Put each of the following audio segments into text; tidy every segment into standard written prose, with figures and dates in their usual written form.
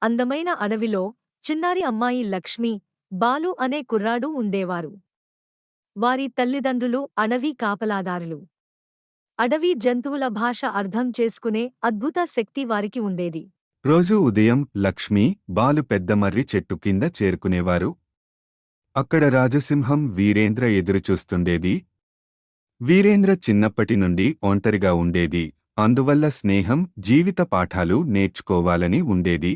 అందమైన అడవిలో చిన్నారి అమ్మాయి లక్ష్మి, బాలు అనే కుర్రాడు ఉండేవారు. వారి తల్లిదండ్రులు అడవి కాపలాదారులు. అడవి జంతువుల భాష అర్థం చేసుకునే అద్భుత శక్తి వారికి ఉండేది. రోజూ ఉదయం లక్ష్మి, బాలు పెద్దమర్రి చెట్టు కింద చేరుకునేవారు. అక్కడ రాజసింహం వీరేంద్ర ఎదురుచూస్తుండేది. వీరేంద్ర చిన్నప్పటి నుండి ఒంటరిగా ఉండేది, అందువల్ల స్నేహం, జీవిత పాఠాలు నేర్చుకోవాలని ఉండేది.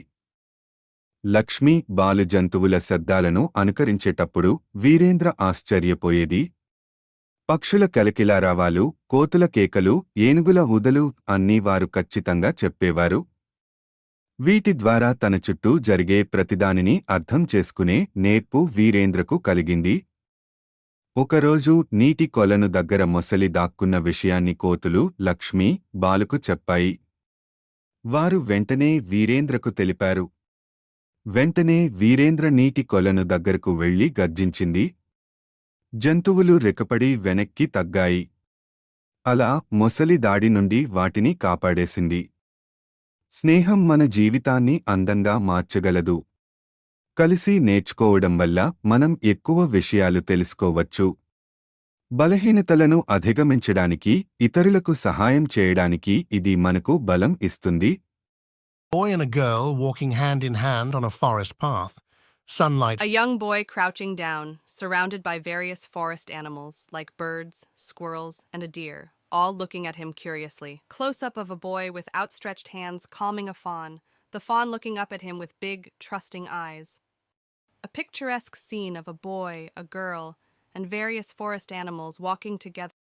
లక్ష్మి, బాలు జంతువుల శబ్దాలను అనుకరించేటప్పుడు వీరేంద్ర ఆశ్చర్యపోయేది. పక్షుల కలకిలారావాలు, కోతుల కేకలు, ఏనుగుల ఊదలు అన్నీ వారు ఖచ్చితంగా చెప్పేవారు. వీటి ద్వారా తన చుట్టూ జరిగే ప్రతిదానిని అర్థం చేసుకునే నేర్పు వీరేంద్రకు కలిగింది. ఒకరోజు నీటి కొలను దగ్గర మొసలి దాక్కున్న విషయాన్ని కోతులు లక్ష్మి, బాలుకు చెప్పాయి. వారు వెంటనే వీరేంద్రకు తెలిపారు. వెంటనే వీరేంద్ర నీటి కొలను దగ్గరకు వెళ్లి గర్జించింది. జంతువులు రెకపడి వెనక్కి తగ్గాయి. అలా మొసలి దాడి నుండి వాటిని కాపాడేసింది. స్నేహం మన జీవితాన్ని అందంగా మార్చగలదు. కలిసి నేర్చుకోవడం వల్ల మనం ఎక్కువ విషయాలు తెలుసుకోవచ్చు. బలహీనతలను అధిగమించడానికి, ఇతరులకు సహాయం చేయడానికి ఇది మనకు బలం ఇస్తుంది. Boy and a girl walking hand in hand on a forest path. Sunlight. A young boy crouching down, surrounded by various forest animals like birds, squirrels, and a deer, all looking at him curiously. Close-up of a boy with outstretched hands calming a fawn, the fawn looking up at him with big, trusting eyes. A picturesque scene of a boy, a girl, and various forest animals walking together